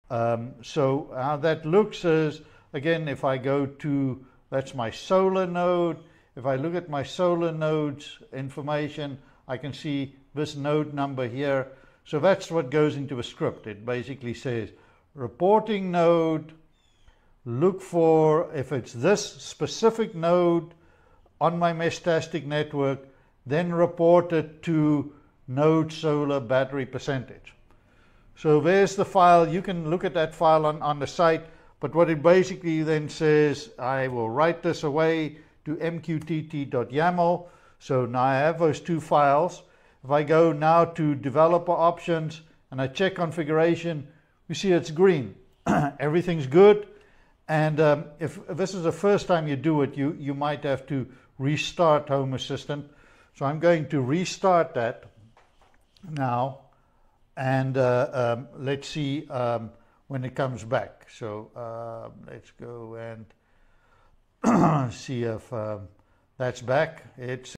So how that looks is, again, if I go to, that's my solar node. If I look at my solar nodes information, I can see this node number here. So that's what goes into a script. It basically says, reporting node, look for, if it's this specific node on my Meshtastic network, then report it to node solar battery percentage. So there's the file. You can look at that file on the site, but what it basically then says, I will write this away to mqtt.yaml. So now I have those two files. If I go now to developer options and I check configuration, you see it's green. Everything's good. And if this is the first time you do it, you might have to restart Home Assistant. So I'm going to restart that now, and let's see when it comes back. So let's go and see if that's back. It's